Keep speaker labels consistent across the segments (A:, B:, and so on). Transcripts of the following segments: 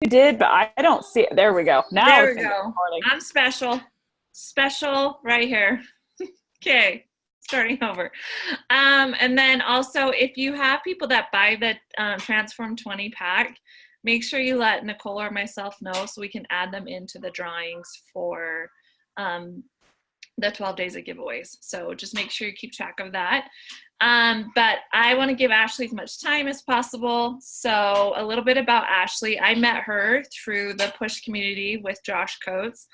A: You did, but I don't see it. There we go. Now
B: There
A: it's
B: we
A: going to get
B: go.
A: recording.
B: I'm special. Special right here. Okay, starting over. And then also, if you have people that buy the Transform 20 pack, make sure you let Nicole or myself know so we can add them into the drawings for the 12 days of giveaways. So just make sure you keep track of that. But I want to give Ashley as much time as possible. So a little bit about Ashley. I met her through the Push community with Josh Coates.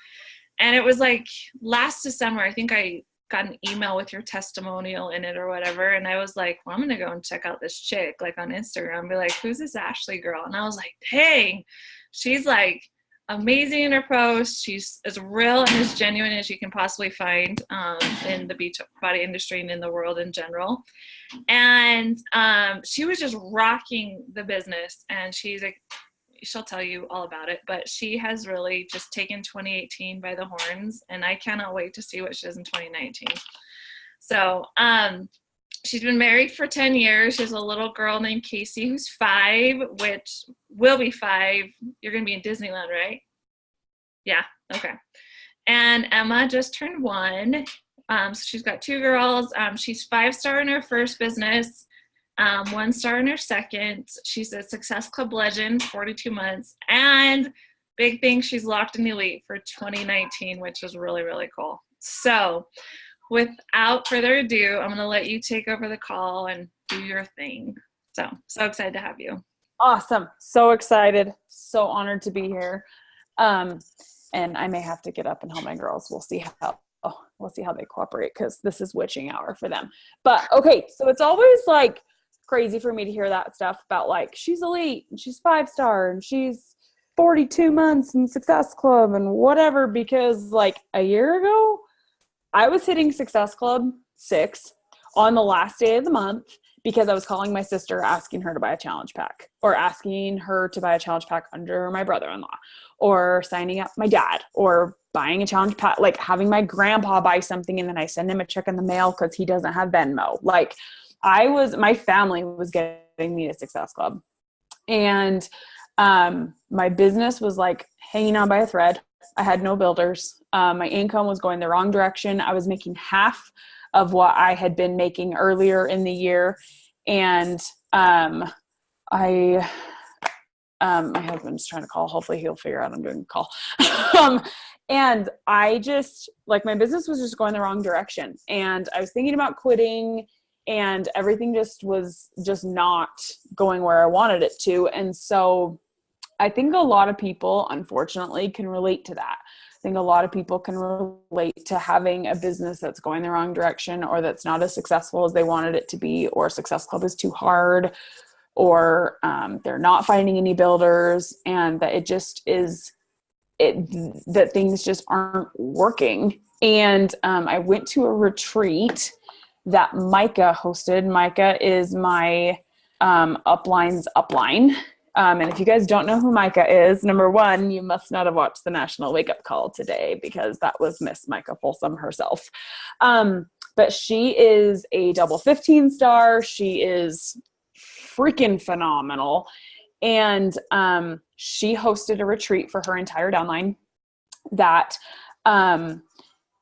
B: And it was like last December, I think I got an email with your testimonial in it or whatever. And I was like, well, I'm going to go and check out this chick like on Instagram, be like, who's this Ashley girl? And I was like, dang, she's like amazing in her posts. She's as real and as genuine as you can possibly find in the beach body industry and in the world in general. And she was just rocking the business, and she's like, she'll tell you all about it, but she has really just taken 2018 by the horns, and I cannot wait to see what she does in 2019. So she's been married for 10 years. She has a little girl named Casey who's 5, which will be 5. You're going to be in Disneyland, right? Yeah, okay. And Emma just turned 1. So she's got 2 girls. She's 5-star in her first business. 1-star in her second. She's a Success Club legend, 42 months. And big thing, she's locked in the elite for 2019, which is really, really cool. So without further ado, I'm going to let you take over the call and do your thing. So excited to have you.
A: Awesome. So excited. So honored to be here. And I may have to get up and help my girls. We'll see how they cooperate, because this is witching hour for them. But okay, so it's always like crazy for me to hear that stuff about like she's elite and she's 5-star and she's 42 months in Success Club and whatever, because like a year ago I was hitting Success Club 6 on the last day of the month because I was calling my sister asking her to buy a challenge pack, or asking her to buy a challenge pack under my brother-in-law, or signing up my dad, or buying a challenge pack, like having my grandpa buy something and then I send him a check in the mail because he doesn't have Venmo. Like my family was getting me to Success Club, and my business was like hanging on by a thread. I had no builders. My income was going the wrong direction. I was making half of what I had been making earlier in the year. And my husband's trying to call. Hopefully he'll figure out I'm doing a call. And I just, like, my business was just going the wrong direction. And I was thinking about quitting, and everything just was just not going where I wanted it to. And so I think a lot of people, unfortunately, can relate to that. I think a lot of people can relate to having a business that's going the wrong direction, or that's not as successful as they wanted it to be, or Success Club is too hard, or they're not finding any builders, and that it just is that things just aren't working. And I went to a retreat that Micah hosted. Micah is my upline's upline. And if you guys don't know who Micah is, number one, you must not have watched the National Wake Up Call today, because that was Miss Micah Folsom herself. But she is a double 15-star. She is freaking phenomenal. And she hosted a retreat for her entire downline that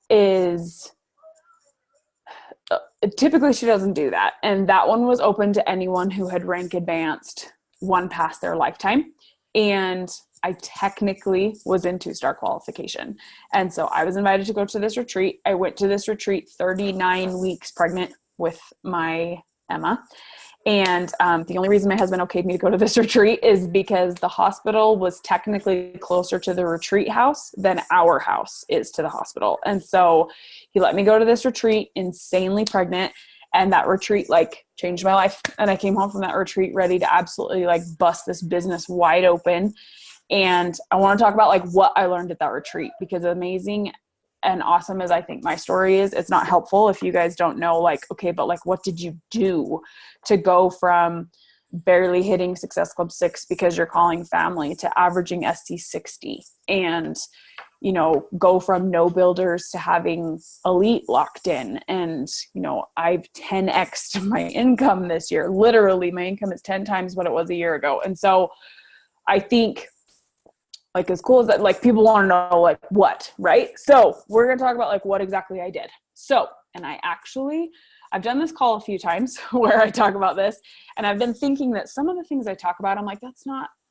A: is typically she doesn't do that. And that one was open to anyone who had rank advanced one past their lifetime. And I technically was in 2-star qualification. And so I was invited to go to this retreat. I went to this retreat 39 weeks pregnant with my Emma. And the only reason my husband okayed me to go to this retreat is because the hospital was technically closer to the retreat house than our house is to the hospital. And so he let me go to this retreat, insanely pregnant. And that retreat like changed my life. And I came home from that retreat ready to absolutely like bust this business wide open. And I want to talk about like what I learned at that retreat, because amazing and awesome as I think my story is, it's not helpful if you guys don't know, like, okay, but like, what did you do to go from barely hitting Success Club 6 because you're calling family to averaging SC 60, and, you know, go from no builders to having elite locked in. And, you know, I've 10x'd my income this year. Literally my income is 10 times what it was a year ago. And so I think like as cool as that, like people want to know like what, right? So we're going to talk about like what exactly I did. So, and I've done this call a few times where I talk about this, and I've been thinking that some of the things I talk about, I'm like,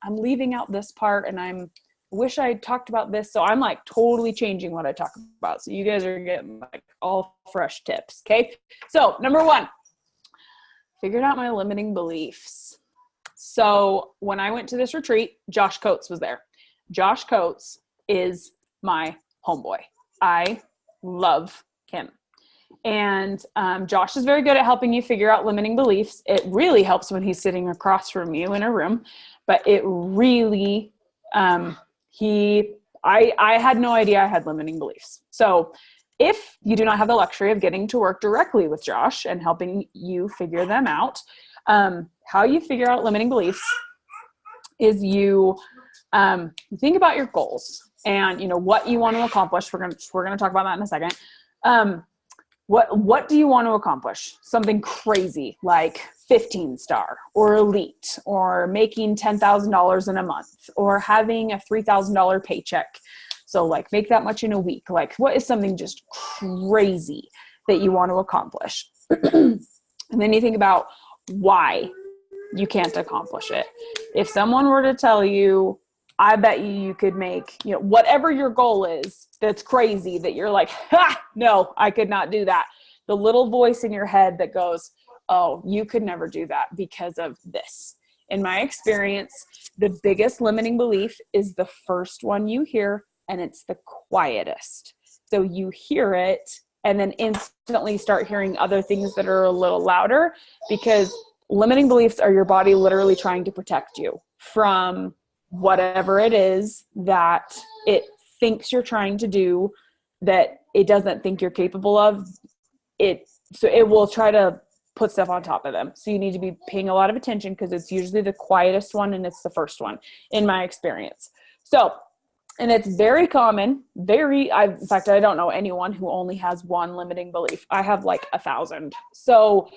A: I'm leaving out this part, and wish I had talked about this. So I'm like totally changing what I talk about. So you guys are getting like all fresh tips. Okay. So number one, figured out my limiting beliefs. So when I went to this retreat, Josh Coates was there. Josh Coates is my homeboy. I love him. And Josh is very good at helping you figure out limiting beliefs. It really helps when he's sitting across from you in a room, but it really, I had no idea I had limiting beliefs. So if you do not have the luxury of getting to work directly with Josh and helping you figure them out, how you figure out limiting beliefs is you think about your goals and what you want to accomplish. We're going to talk about that in a second. What do you want to accomplish? Something crazy like 15-star or elite or making $10,000 in a month or having a $3,000 paycheck. So like make that much in a week. Like what is something just crazy that you want to accomplish? And then you think about why you can't accomplish it. If someone were to tell you, I bet you could make, whatever your goal is, that's crazy that you're like, no, I could not do that. The little voice in your head that goes, oh, you could never do that because of this. In my experience, the biggest limiting belief is the first one you hear, and it's the quietest. So you hear it and then instantly start hearing other things that are a little louder, because limiting beliefs are your body literally trying to protect you from whatever it is that it thinks you're trying to do that it doesn't think you're capable of. So it will try to put stuff on top of them. So you need to be paying a lot of attention, because it's usually the quietest one and it's the first one in my experience. So, and it's very common, in fact, I don't know anyone who only has one limiting belief. I have like 1,000. So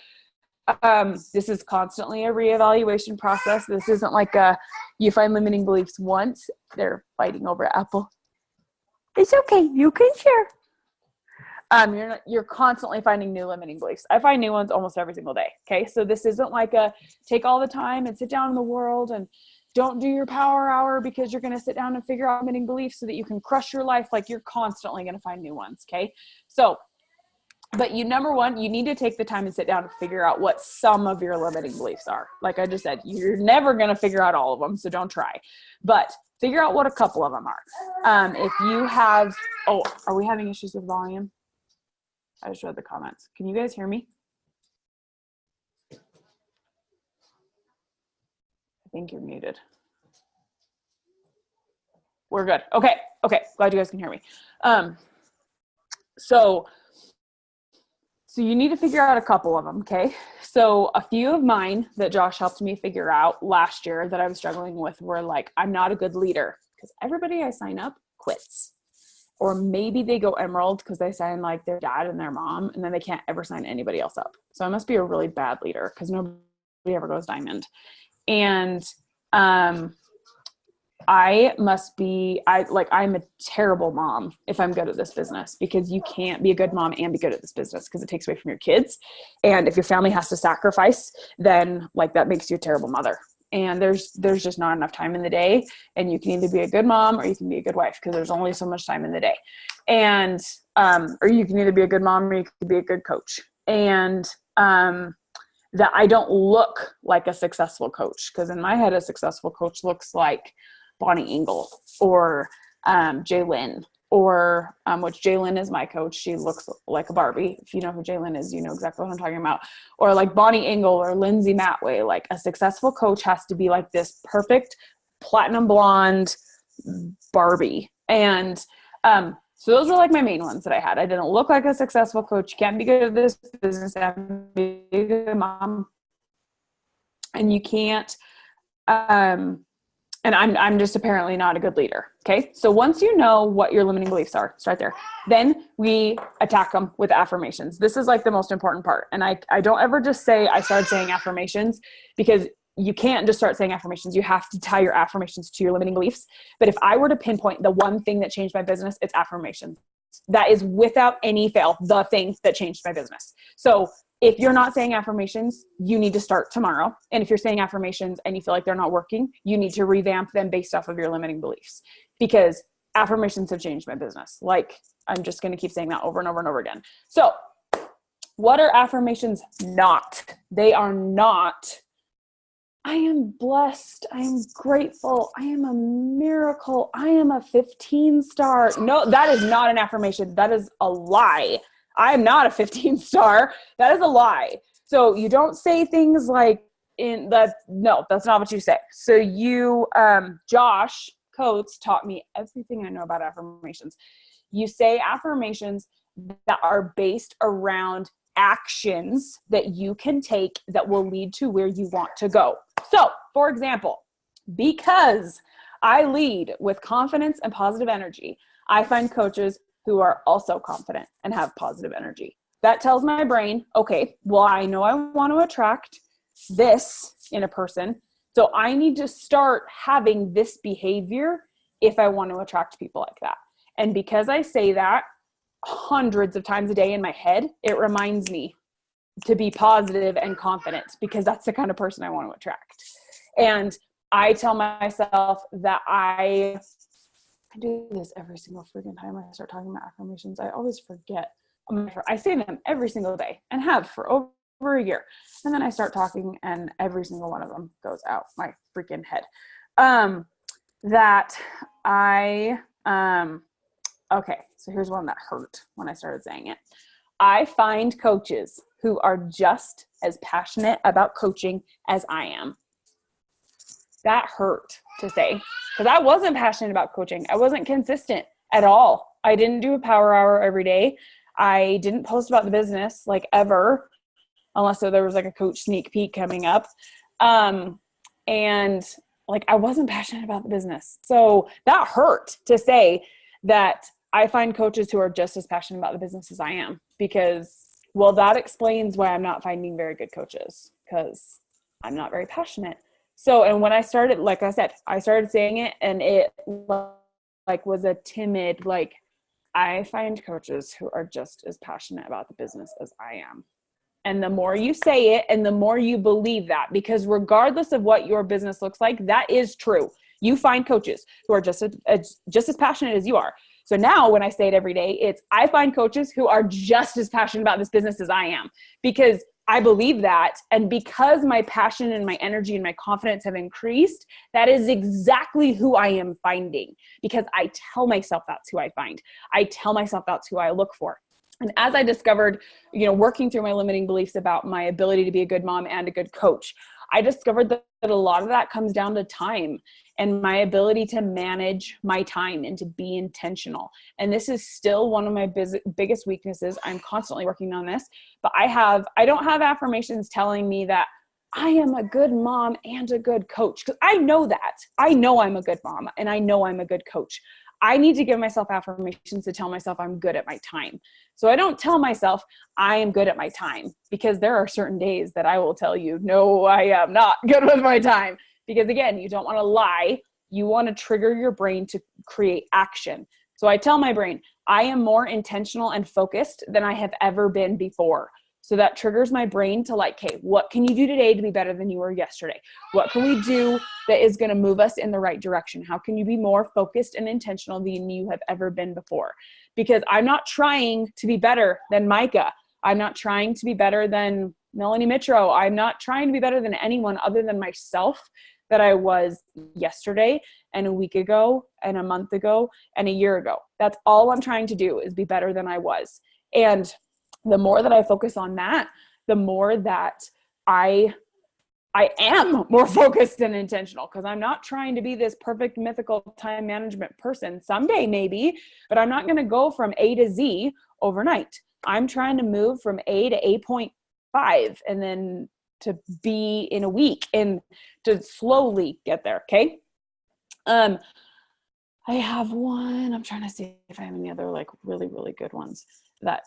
A: this is constantly a reevaluation process. This isn't like you find limiting beliefs once. They're fighting over apple. It's okay. You can share. You're constantly finding new limiting beliefs. I find new ones almost every single day. Okay. So this isn't like take all the time and sit down in the world and don't do your power hour because you're going to sit down and figure out limiting beliefs so that you can crush your life. Like you're constantly going to find new ones. Okay. So, but number one, you need to take the time and sit down and figure out what some of your limiting beliefs are. Like I just said, you're never going to figure out all of them, so don't try. But figure out what a couple of them are. If you have, are we having issues with volume? I just read the comments. Can you guys hear me? I think you're muted. We're good. Okay. Glad you guys can hear me. So you need to figure out a couple of them, okay? So a few of mine that Josh helped me figure out last year that I was struggling with were like, I'm not a good leader because everybody I sign up quits. Or maybe they go emerald because they sign like their dad and their mom, and then they can't ever sign anybody else up. So I must be a really bad leader because nobody ever goes diamond. And I'm a terrible mom if I'm good at this business, because you can't be a good mom and be good at this business because it takes away from your kids. And if your family has to sacrifice, then like that makes you a terrible mother. And there's just not enough time in the day, and you can either be a good mom or you can be a good wife because there's only so much time in the day. And, or you can either be a good mom or you can be a good coach. And, that I don't look like a successful coach, because in my head, a successful coach looks like Bonnie Engel or Jaylyn, or which Jaylyn is my coach. She looks like a Barbie. If you know who Jaylyn is, you know exactly what I'm talking about. Or like Bonnie Engel or Lindsay Matway. Like a successful coach has to be like this perfect platinum blonde Barbie. And so those were like my main ones that I had. I didn't look like a successful coach. You can't be good at this business. You have to be a good mom. And you can't, and I'm just apparently not a good leader. Okay. So once you know what your limiting beliefs are, start there. Then we attack them with affirmations. This is like the most important part. And I don't ever just say, I started saying affirmations, because you can't just start saying affirmations. You have to tie your affirmations to your limiting beliefs. But if I were to pinpoint the one thing that changed my business, it's affirmations. That is without any fail, the thing that changed my business. So if you're not saying affirmations, you need to start tomorrow. And if you're saying affirmations and you feel like they're not working, you need to revamp them based off of your limiting beliefs, because affirmations have changed my business. Like, I'm just going to keep saying that over and over and over again. So what are affirmations not? They are not, I am blessed, I am grateful, I am a miracle, I am a 15-star. No, that is not an affirmation. That is a lie. I am not a 15-star. That is a lie. So you don't say things like no, that's not what you say. So Josh Coates taught me everything I know about affirmations. You say affirmations that are based around actions that you can take that will lead to where you want to go. So, for example, because I lead with confidence and positive energy, I find coaches who are also confident and have positive energy. That tells my brain, okay, well, I know I want to attract this in a person, so I need to start having this behavior if I want to attract people like that. And because I say that hundreds of times a day in my head, it reminds me to be positive and confident, because that's the kind of person I want to attract. And I tell myself that I do this every single freaking time I start talking about affirmations. I always forget. I say them every single day and have for over a year. And then I start talking and every single one of them goes out my freaking head. Okay, so here's one that hurt when I started saying it. I find coaches who are just as passionate about coaching as I am. That hurt to say, because I wasn't passionate about coaching. I wasn't consistent at all. I didn't do a power hour every day. I didn't post about the business like ever, unless there was like a coach sneak peek coming up. And like, I wasn't passionate about the business. So that hurt to say that I find coaches who are just as passionate about the business as I am, because, well, that explains why I'm not finding very good coaches, because I'm not very passionate. So, and when I started, like I said, I started saying it, and it like was a timid, like, I find coaches who are just as passionate about the business as I am. And the more you say it and the more you believe that, because regardless of what your business looks like, that is true. You find coaches who are just as passionate as you are. So now when I say it every day, I find coaches who are just as passionate about this business as I am, because I believe that. And because my passion and my energy and my confidence have increased, that is exactly who I am finding, because I tell myself that's who I find. I tell myself that's who I look for. And as I discovered, working through my limiting beliefs about my ability to be a good mom and a good coach, I discovered that a lot of that comes down to time and my ability to manage my time and to be intentional. And this is still one of my biggest weaknesses. I'm constantly working on this, but I don't have affirmations telling me that I am a good mom and a good coach, because I know that. I know I'm a good mom and I know I'm a good coach. I need to give myself affirmations to tell myself I'm good at my time. So I don't tell myself I am good at my time, because there are certain days that I will tell you, no, I am not good with my time. Because again, you don't want to lie. You want to trigger your brain to create action. So I tell my brain, I am more intentional and focused than I have ever been before. So that triggers my brain to like, okay, what can you do today to be better than you were yesterday? What can we do that is going to move us in the right direction? How can you be more focused and intentional than you have ever been before? Because I'm not trying to be better than Micah. I'm not trying to be better than Melanie Mitro. I'm not trying to be better than anyone other than myself that I was yesterday and a week ago and a month ago and a year ago. That's all I'm trying to do, is be better than I was. And the more that I focus on that, the more that I am more focused and intentional, because I'm not trying to be this perfect mythical time management person. Someday maybe, but I'm not going to go from A to Z overnight. I'm trying to move from A to A.5 and then to B in a week and to slowly get there. Okay. I have one. I'm trying to see if I have any other like really, really good ones that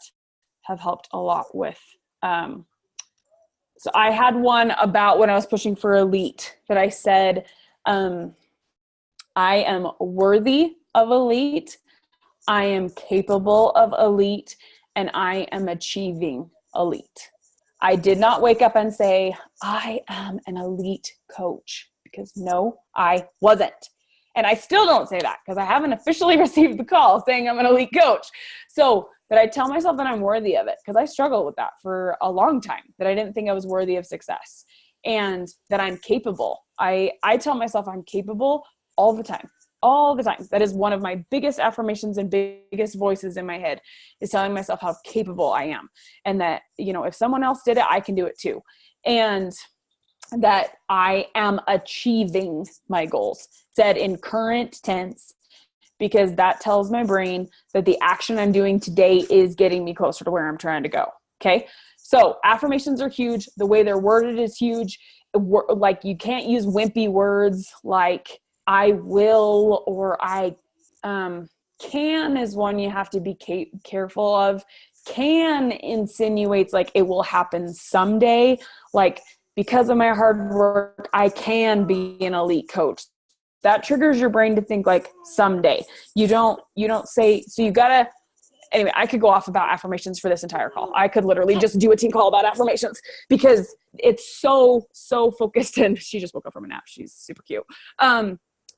A: have helped a lot with So I had one about when I was pushing for elite that I said, I am worthy of elite, I am capable of elite, and I am achieving elite. I did not wake up and say, I am an elite coach, because no, I wasn't. And I still don't say that because I haven't officially received the call saying I'm an elite coach. So that I tell myself that I'm worthy of it, because I struggled with that for a long time, that I didn't think I was worthy of success, and that I'm capable. I tell myself I'm capable all the time. All the time. That is one of my biggest affirmations and biggest voices in my head, is telling myself how capable I am. And that, you know, if someone else did it, I can do it too. And that I am achieving my goals, said in current tense, because that tells my brain that the action I'm doing today is getting me closer to where I'm trying to go. Okay. So affirmations are huge. The way they're worded is huge. Like, you can't use wimpy words like I will, or I can is one you have to be careful of. Can insinuates like it will happen someday. Like, because of my hard work, I can be an elite coach. That triggers your brain to think like someday. You don't say, so you gotta, anyway, I could go off about affirmations for this entire call. I could literally just do a team call about affirmations, because it's so focused. And she just woke up from a nap. She's super cute.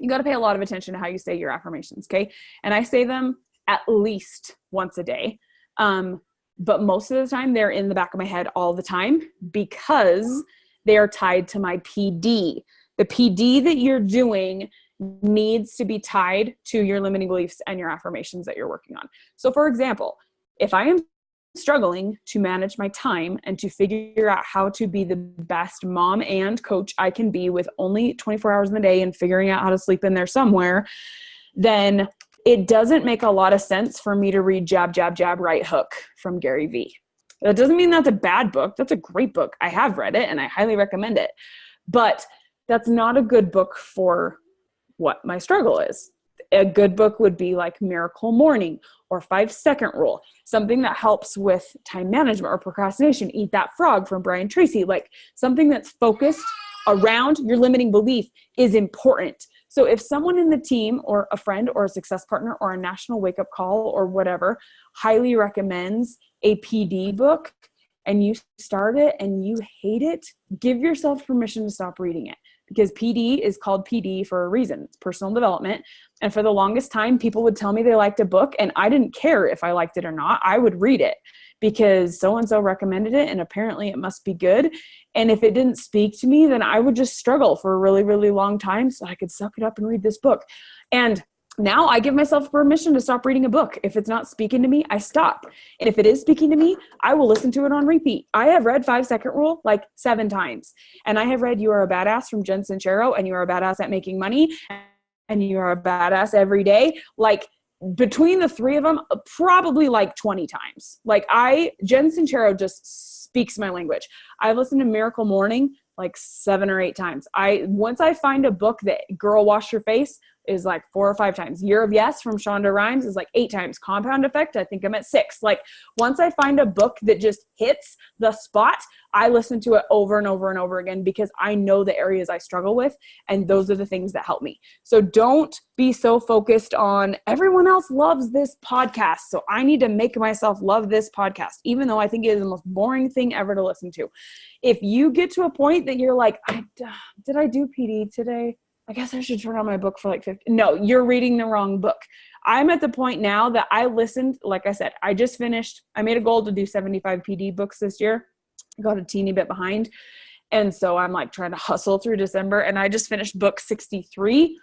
A: You got to pay a lot of attention to how you say your affirmations. Okay. And I say them at least once a day. But most of the time they're in the back of my head all the time, because they are tied to my PD. The PD that you're doing needs to be tied to your limiting beliefs and your affirmations that you're working on. So for example, if I am struggling to manage my time and to figure out how to be the best mom and coach I can be with only 24 hours in the day and figuring out how to sleep in there somewhere, then it doesn't make a lot of sense for me to read Jab, Jab, Jab, Right Hook from Gary Vee. That doesn't mean that's a bad book. That's a great book. I have read it and I highly recommend it. But that's not a good book for what my struggle is. A good book would be like Miracle Morning or 5-Second Rule, something that helps with time management or procrastination. Eat That Frog from Brian Tracy. Like, something that's focused around your limiting belief is important. So if someone in the team or a friend or a success partner or a national wake up call or whatever highly recommends a PD book and you start it and you hate it, give yourself permission to stop reading it, because PD is called PD for a reason. It's personal development. And for the longest time, people would tell me they liked a book and I didn't care if I liked it or not. I would read it because so-and-so recommended it and apparently it must be good. And if it didn't speak to me, then I would just struggle for a really, really long time so I could suck it up and read this book. And now I give myself permission to stop reading a book. If it's not speaking to me, I stop. And if it is speaking to me, I will listen to it on repeat. I have read 5-Second Rule like 7 times. And I have read You Are a Badass from Jen Sincero and You Are a Badass at Making Money and You Are a Badass Every Day. Like, between the 3 of them, probably like 20 times. Like, Jen Sincero just speaks my language. I've listened to Miracle Morning like 7 or 8 times. Once I find a book that Girl Wash Your Face is like 4 or 5 times. Year of Yes from Shonda Rhimes is like 8 times. Compound Effect, I think I'm at 6. Like, once I find a book that just hits the spot, I listen to it over and over and over again, because I know the areas I struggle with, and those are the things that help me. So don't be so focused on everyone else loves this podcast, so I need to make myself love this podcast, even though I think it is the most boring thing ever to listen to. If you get to a point that you're like, did I do PD today? I guess I should turn on my book for like 50. No, you're reading the wrong book. I'm at the point now that I listened, like I said, I made a goal to do 75 PD books this year. I got a teeny bit behind. And so I'm like trying to hustle through December, and I just finished book 63.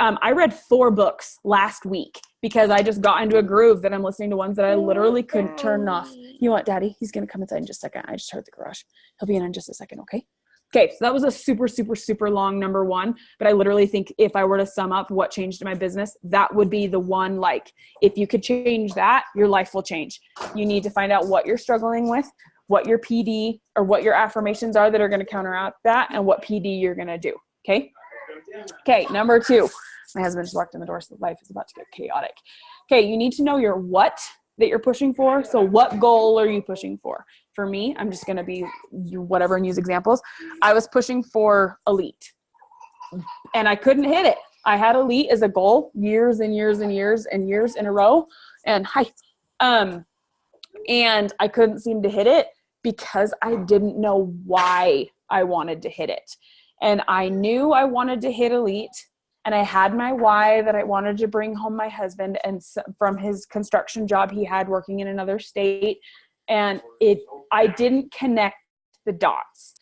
A: I read 4 books last week because I just got into a groove that I'm listening to ones that I literally couldn't turn off. You know what, Daddy? He's going to come inside in just a second. I just heard the garage. He'll be in just a second, okay? Okay, so that was a super, super, super long number 1, but I literally think if I were to sum up what changed in my business, that would be the one. Like, if you could change that, your life will change. You need to find out what you're struggling with, what your PD or what your affirmations are that are going to counteract that, and what PD you're going to do. Okay. Okay. Number 2, my husband just walked in the door, so life is about to get chaotic. Okay. You need to know your what that you're pushing for. So what goal are you pushing for? for me, I'm just going to be whatever and use examples. I was pushing for elite and I couldn't hit it. I had elite as a goal years and years and years and years in a row. And and I couldn't seem to hit it because I didn't know why I wanted to hit it. And I knew I wanted to hit elite, and I had my why that I wanted to bring home my husband and from his construction job he had working in another state. And I didn't connect the dots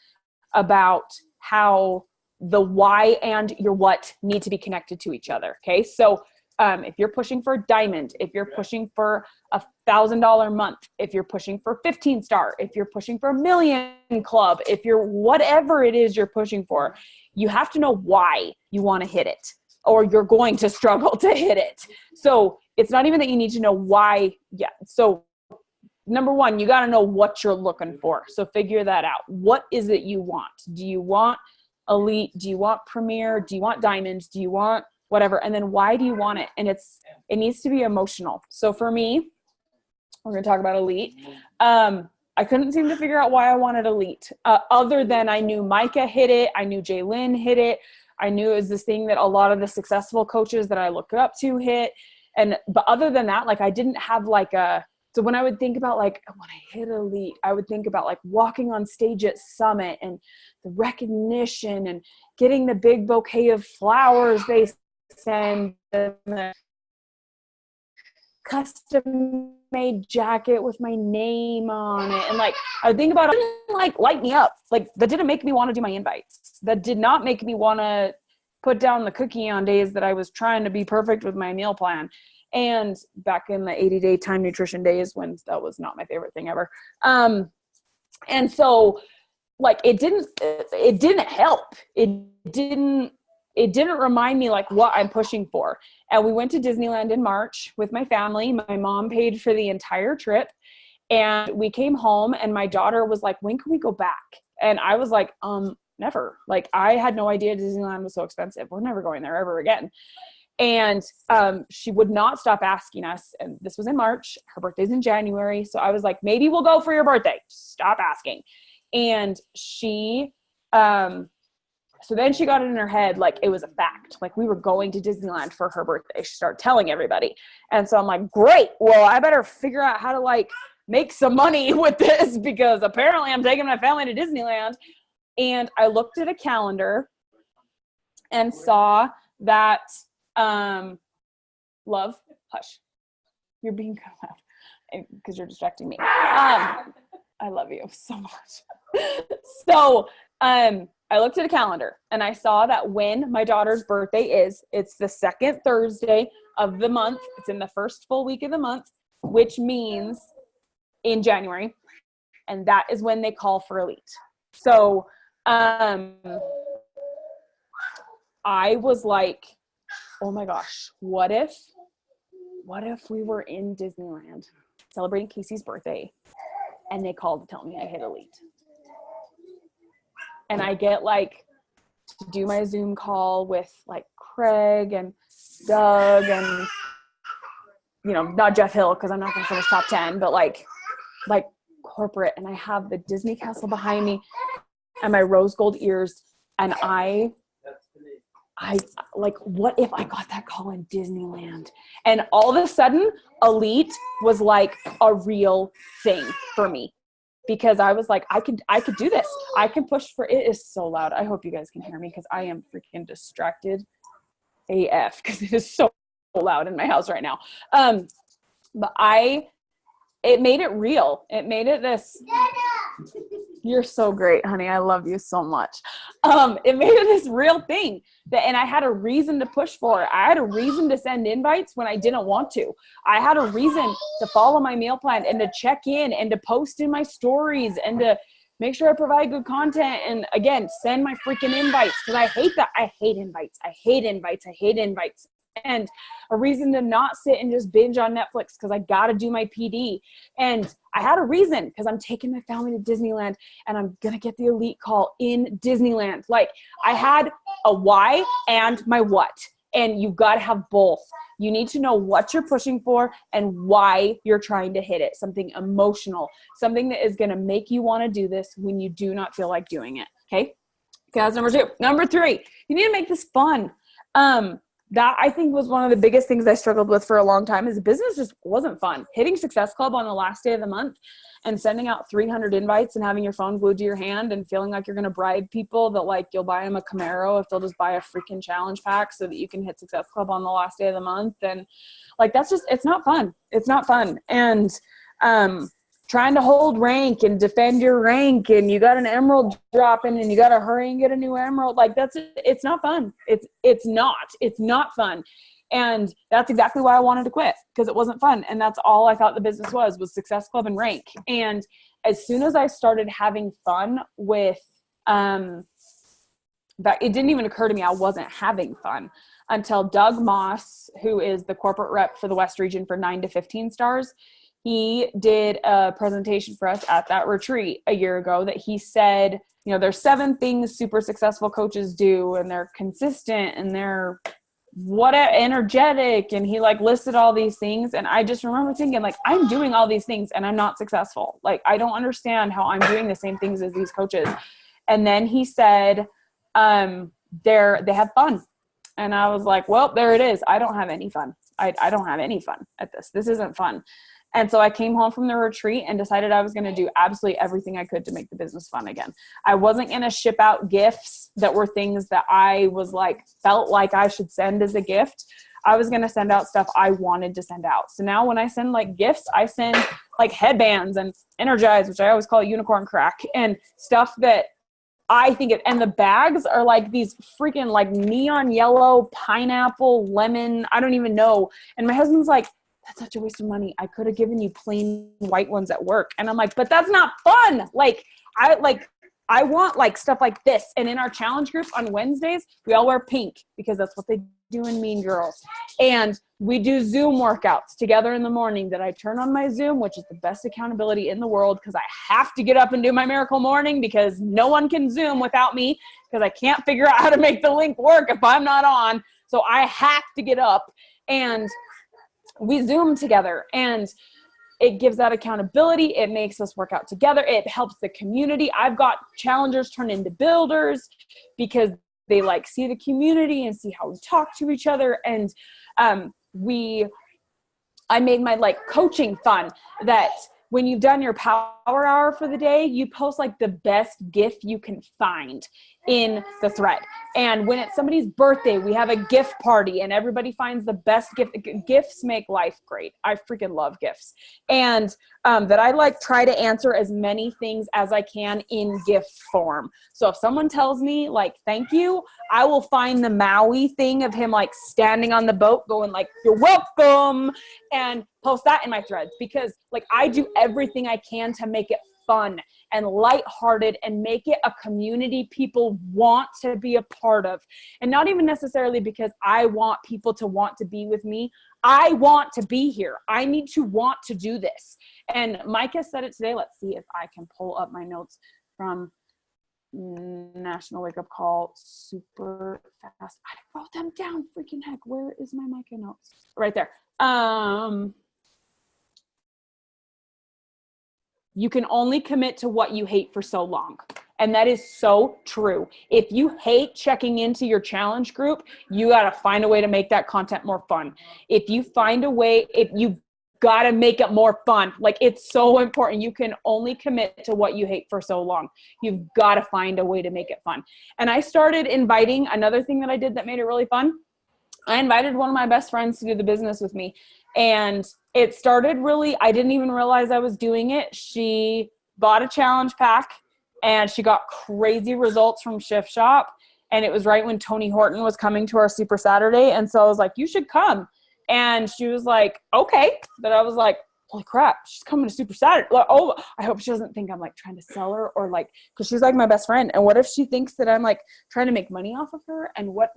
A: about how the why and your what need to be connected to each other. Okay. So if you're pushing for a diamond, if you're pushing for $1,000 a month, if you're pushing for 15 star, if you're pushing for $1 million club, if you're whatever it is you're pushing for, you have to know why you want to hit it, or you're going to struggle to hit it. So it's not even that you need to know why. Yeah. So number one, you got to know what you're looking for. So figure that out. What is it you want? Do you want elite? Do you want premier? Do you want diamonds? Do you want whatever? And then why do you want it? And it needs to be emotional. So for me, we're going to talk about elite. I couldn't seem to figure out why I wanted elite, other than I knew Micah hit it. I knew Jaylyn hit it. I knew it was this thing that a lot of the successful coaches that I look up to hit. But other than that, like I didn't have like so when I would think about like, when I hit elite, I would think about like walking on stage at Summit and the recognition and getting the big bouquet of flowers they send, and the custom made jacket with my name on it. And like, I would think about it, didn't like light me up. Like that didn't make me want to do my invites. That did not make me want to put down the cookie on days that I was trying to be perfect with my meal plan. And back in the 80-day time nutrition days, when that was not my favorite thing ever. And so like, it didn't help. It didn't remind me like what I'm pushing for. And we went to Disneyland in March with my family. My mom paid for the entire trip, and we came home and my daughter was like, when can we go back? And I was like, never. Like I had no idea Disneyland was so expensive. We're never going there ever again. And she would not stop asking us. And this was in March. Her birthday's in January. So I was like, maybe we'll go for your birthday. Stop asking. And she, so then she got it in her head like it was a fact. Like we were going to Disneyland for her birthday. She started telling everybody. And so I'm like, great. Well, I better figure out how to like make some money with this, because apparently I'm taking my family to Disneyland. And I looked at a calendar and saw that love, hush, you're being kind of loud because you're distracting me. I love you so much. So I looked at a calendar and I saw that when my daughter's birthday is, it's the second Thursday of the month. It's in the first full week of the month, which means in January. And that is when they call for elite. So I was like, oh my gosh, what if we were in Disneyland celebrating Casey's birthday and they called to tell me I hit elite? And I get like to do my Zoom call with like Craig and Doug and, you know, not Jeff Hill, because I'm not going to finish top 10, but like corporate. And I have the Disney castle behind me and my rose gold ears. And I like, what if I got that call in Disneyland? And all of a sudden, elite was like a real thing for me, because I was like, I could do this. I can push for it. Is so loud. I hope you guys can hear me, because I am freaking distracted AF, because it is so loud in my house right now. But it made it real. It made it this. You're so great, honey. I love you so much. It made it this real thing and I had a reason to push for it. I had a reason to send invites when I didn't want to. I had a reason to follow my meal plan and to check in and to post in my stories and to make sure I provide good content. And again, send my freaking invites, because I hate that. I hate invites. And a reason to not sit and just binge on Netflix, because I got to do my PD. And I had a reason, because I'm taking my family to Disneyland and I'm going to get the elite call in Disneyland. Like I had a why and my what. And you've got to have both. You need to know what you're pushing for and why you're trying to hit it. Something emotional, something that is going to make you want to do this when you do not feel like doing it. Okay. That's number 2. Number 3, you need to make this fun. That I think was one of the biggest things I struggled with for a long time, is the business just wasn't fun. Hitting Success Club on the last day of the month and sending out 300 invites and having your phone glued to your hand and feeling like you're going to bribe people that like you'll buy them a Camaro if they'll just buy a freaking challenge pack so that you can hit Success Club on the last day of the month. And like, that's just, it's not fun. It's not fun. And, trying to hold rank and defend your rank, and you got an emerald dropping and you got to hurry and get a new emerald. Like it's not fun. It's not fun. And that's exactly why I wanted to quit, because it wasn't fun. And that's all I thought the business was Success Club and rank. And as soon as I started having fun with, that it didn't even occur to me I wasn't having fun until Doug Moss, who is the corporate rep for the West region for 9 to 15 stars. He did a presentation for us at that retreat a year ago that he said, you know, there's 7 things super successful coaches do, and they're consistent and they're energetic. And he like listed all these things. And I just remember thinking like, I'm doing all these things and I'm not successful. Like, I don't understand how I'm doing the same things as these coaches. And then he said, they have fun. And I was like, well, there it is. I don't have any fun. I don't have any fun at this. This isn't fun. And so I came home from the retreat and decided I was going to do absolutely everything I could to make the business fun again. I wasn't going to ship out gifts that were things that I was like, felt like I should send as a gift. I was going to send out stuff I wanted to send out. So now when I send like gifts, I send like headbands and Energize, which I always call unicorn crack, and stuff that I think it, and the bags are like these freaking like neon yellow, pineapple, lemon, I don't even know. And my husband's like, that's such a waste of money. I could have given you plain white ones at work. And I'm like, but that's not fun. I want like stuff like this. And in our challenge group on Wednesdays, we all wear pink because that's what they do in Mean Girls. And we do Zoom workouts together in the morning that I turn on my Zoom, which is the best accountability in the world, because I have to get up and do my miracle morning because no one can Zoom without me, because I can't figure out how to make the link work if I'm not on. So I have to get up, and we Zoom together, and it gives that accountability. It makes us work out together. It helps the community. I've got challengers turn into builders because they like see the community and see how we talk to each other. And I made my like coaching fun, that when you've done your power hour for the day, you post like the best gift you can find in the thread. And when it's somebody's birthday, we have a gift party and everybody finds the best gift. Gifts make life great. I freaking love gifts. And that I like try to answer as many things as I can in gift form. So if someone tells me like, thank you, I will find the Maui thing of him like standing on the boat going like, you're welcome, and post that in my threads, because like I do everything I can to make it fun and lighthearted and make it a community people want to be a part of. And not even necessarily because I want people to want to be with me. I want to be here. I need to want to do this. And Micah said it today. Let's see if I can pull up my notes from National Wake Up Call super fast. I wrote them down. Freaking heck. Where is my Micah notes? Right there. You can only commit to what you hate for so long. And that is so true. If you hate checking into your challenge group, you got to find a way to make that content more fun. If you find a way, if you got to make it more fun, like it's so important. You can only commit to what you hate for so long. You've got to find a way to make it fun. And I started inviting, another thing that I did that made it really fun, I invited one of my best friends to do the business with me. And it started really, I didn't even realize I was doing it. She bought a challenge pack and she got crazy results from Shift Shop. And it was right when Tony Horton was coming to our Super Saturday. And so I was like, you should come. And she was like, okay. But I was like, holy crap, she's coming to Super Saturday. Like, oh, I hope she doesn't think I'm like trying to sell her, or like, cause she's like my best friend. And what if she thinks that I'm like trying to make money off of her? And what,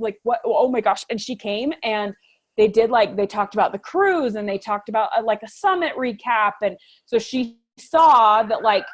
A: oh my gosh. And she came and they talked about the cruise, and they talked about like a summit recap. And so she saw that like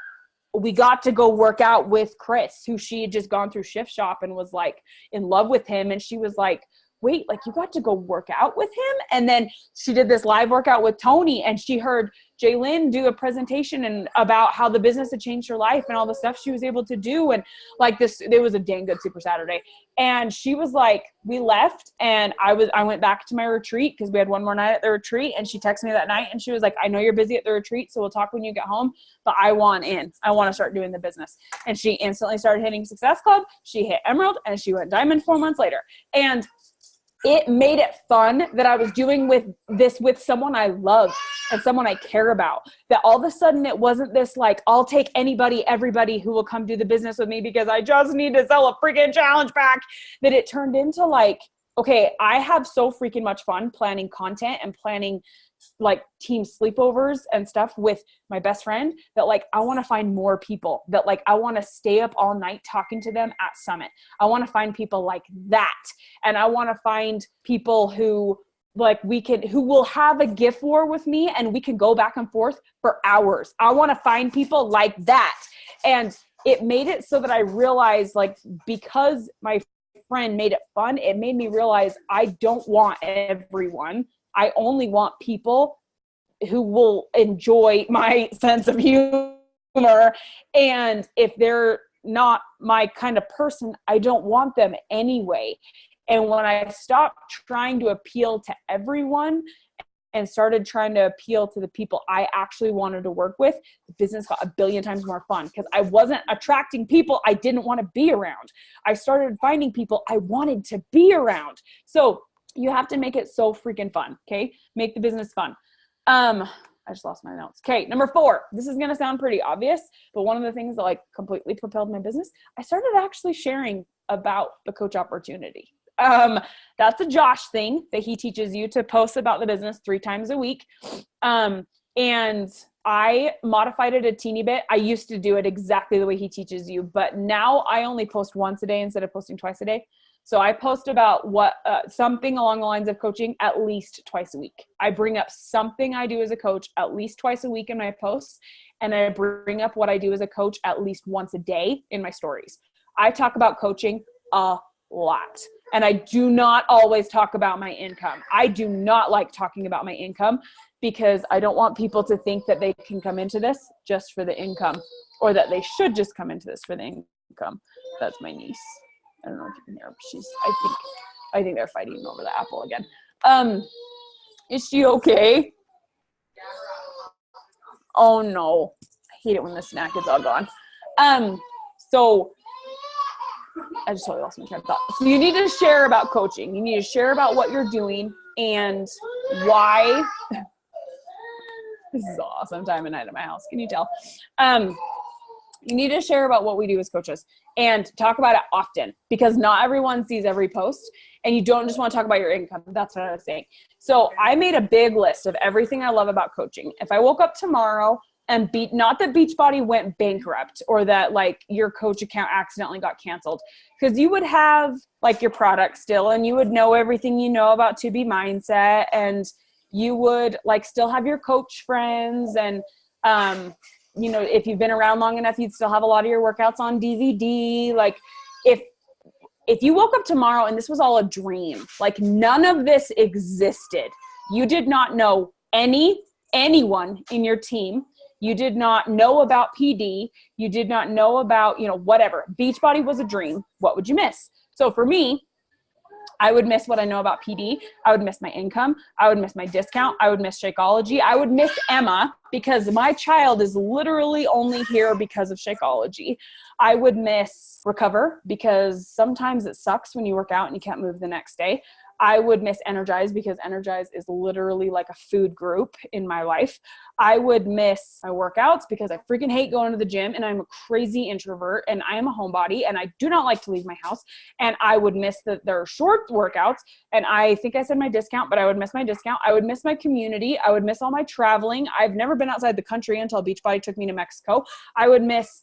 A: we got to go work out with Chris, who she had just gone through Shift Shop and was like in love with him. And she was like, wait, like you got to go work out with him? And then she did this live workout with Tony, and she heard Jaylyn do a presentation and about how the business had changed her life and all the stuff she was able to do. And like this, it was a dang good Super Saturday. And she was like, we left, and I went back to my retreat because we had one more night at the retreat. And she texted me that night and she was like, I know you're busy at the retreat, so we'll talk when you get home, but I want to start doing the business. And she instantly started hitting Success Club. She hit Emerald, and she went Diamond 4 months later. And it made it fun that I was doing with someone I love and someone I care about, that all of a sudden it wasn't this like, I'll take everybody who will come do the business with me because I just need to sell a freaking challenge pack, that it turned into like, okay, I have so freaking much fun planning content and planning like team sleepovers and stuff with my best friend that like, I want to find more people that like, I want to stay up all night talking to them at Summit. I want to find people like that. And I want to find people who like who will have a gift war with me and we can go back and forth for hours. I want to find people like that. And it made it so that I realized, like, because my friend made it fun, it made me realize I don't want everyone. I only want people who will enjoy my sense of humor. And if they're not my kind of person, I don't want them anyway. And when I stopped trying to appeal to everyone and started trying to appeal to the people I actually wanted to work with, the business got a billion times more fun because I wasn't attracting people I didn't want to be around. I started finding people I wanted to be around. So you have to make it so freaking fun. Okay. Make the business fun. I just lost my notes. Okay. Number 4, this is going to sound pretty obvious, but one of the things that like completely propelled my business, I started actually sharing about the coach opportunity. That's a Josh thing that he teaches you to post about the business 3 times a week. And I modified it a teeny bit. I used to do it exactly the way he teaches you, but now I only post once a day instead of posting twice a day. So I post about something along the lines of coaching at least twice a week. I bring up something I do as a coach at least twice a week in my posts. And I bring up what I do as a coach at least once a day in my stories. I talk about coaching a lot. And I do not always talk about my income. I do not like talking about my income because I don't want people to think that they can come into this just for the income, or that they should just come into this for the income. That's my niece. I don't know if you can hear her. I think they're fighting over the apple again. Is she okay? Oh no. I hate it when the snack is all gone. So I just totally lost my train of thought. So you need to share about coaching. You need to share about what you're doing and why. This is awesome time of night at my house. Can you tell? You need to share about what we do as coaches and talk about it often, because not everyone sees every post, and you don't just want to talk about your income. That's what I was saying. So I made a big list of everything I love about coaching. If I woke up tomorrow and not that Beachbody went bankrupt or that like your coach account accidentally got canceled, because you would have like your product still, and you would know everything you know about 2B mindset, and you would like still have your coach friends, and you know, if you've been around long enough, you'd still have a lot of your workouts on DVD. Like if you woke up tomorrow and this was all a dream, like none of this existed, you did not know anyone in your team, you did not know about PD, you did not know about, you know, whatever, Beachbody was a dream, what would you miss? So for me, I would miss what I know about PD. I would miss my income. I would miss my discount. I would miss Shakeology. I would miss Emma because my child is literally only here because of Shakeology. I would miss Recover because sometimes it sucks when you work out and you can't move the next day. I would miss Energize because Energize is literally like a food group in my life. I would miss my workouts because I freaking hate going to the gym, and I'm a crazy introvert, and I am a homebody, and I do not like to leave my house. And I would miss that there are short workouts, and I think I said my discount, but I would miss my discount. I would miss my community. I would miss all my traveling. I've never been outside the country until Beachbody took me to Mexico. I would miss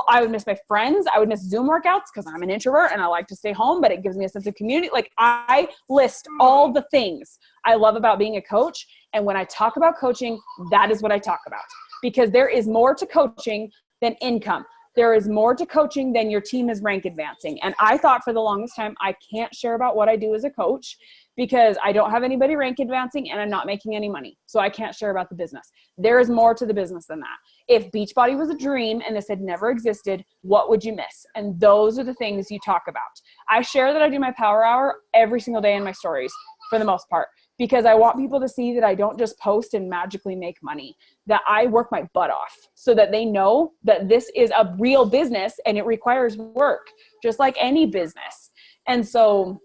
A: I would miss my friends. I would miss Zoom workouts because I'm an introvert and I like to stay home, but it gives me a sense of community. Like I list all the things I love about being a coach. And when I talk about coaching, that is what I talk about, because there is more to coaching than income. There is more to coaching than your team is rank advancing. And I thought for the longest time, I can't share about what I do as a coach because I don't have anybody rank advancing and I'm not making any money. So I can't share about the business. There is more to the business than that. If Beachbody was a dream and this had never existed, what would you miss? And those are the things you talk about. I share that I do my power hour every single day in my stories for the most part, because I want people to see that I don't just post and magically make money, that I work my butt off so that they know that this is a real business and it requires work, just like any business. And so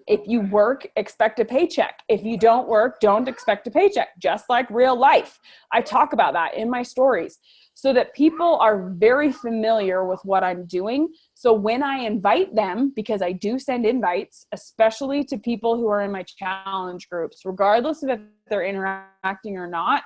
A: if you work, expect a paycheck. If you don't work, don't expect a paycheck, just like real life. I talk about that in my stories so that people are very familiar with what I'm doing. So when I invite them, because I do send invites, especially to people who are in my challenge groups, regardless of if they're interacting or not,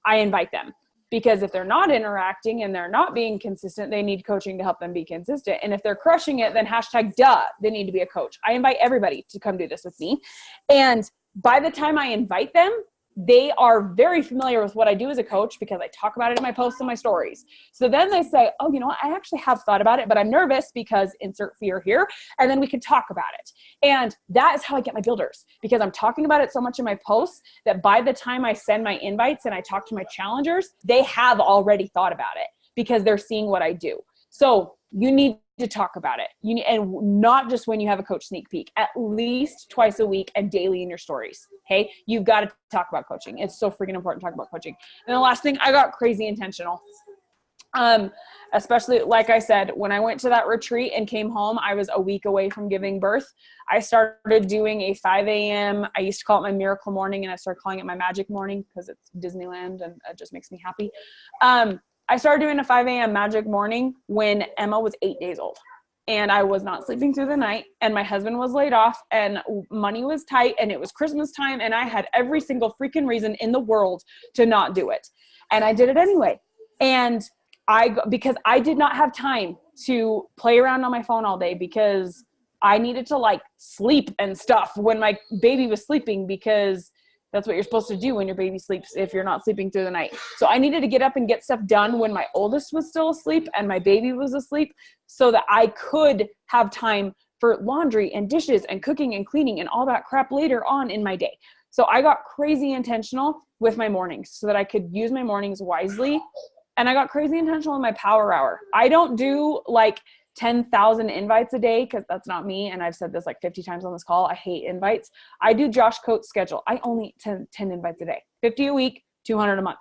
A: I invite them. Because if they're not interacting and they're not being consistent, they need coaching to help them be consistent. And if they're crushing it, then hashtag duh, they need to be a coach. I invite everybody to come do this with me. And by the time I invite them, they are very familiar with what I do as a coach because I talk about it in my posts and my stories. So then they say, oh, you know what? I actually have thought about it, but I'm nervous because insert fear here. And then we can talk about it. And that is how I get my builders, because I'm talking about it so much in my posts that by the time I send my invites and I talk to my challengers, they have already thought about it because they're seeing what I do. So you need to talk about it. You need, and not just when you have a coach sneak peek, at least twice a week and daily in your stories. Okay. You've got to talk about coaching. It's so freaking important to talk about coaching. And the last thing, I got crazy intentional. Especially like I said, when I went to that retreat and came home, I was a week away from giving birth. I started doing a 5 a.m. I used to call it my miracle morning and I started calling it my magic morning because it's Disneyland and it just makes me happy. I started doing a 5 a.m. magic morning when Emma was 8 days old and I was not sleeping through the night and my husband was laid off and money was tight and it was Christmas time and I had every single freaking reason in the world to not do it. And I did it anyway. And because I did not have time to play around on my phone all day because I needed to like sleep and stuff when my baby was sleeping, because that's what you're supposed to do when your baby sleeps if you're not sleeping through the night. So I needed to get up and get stuff done when my oldest was still asleep and my baby was asleep so that I could have time for laundry and dishes and cooking and cleaning and all that crap later on in my day. So I got crazy intentional with my mornings so that I could use my mornings wisely. And I got crazy intentional in my power hour. I don't do like 10,000 invites a day because that's not me. And I've said this like 50 times on this call. I hate invites. I do Josh Coates' schedule. I only 10 invites a day, 50 a week, 200 a month.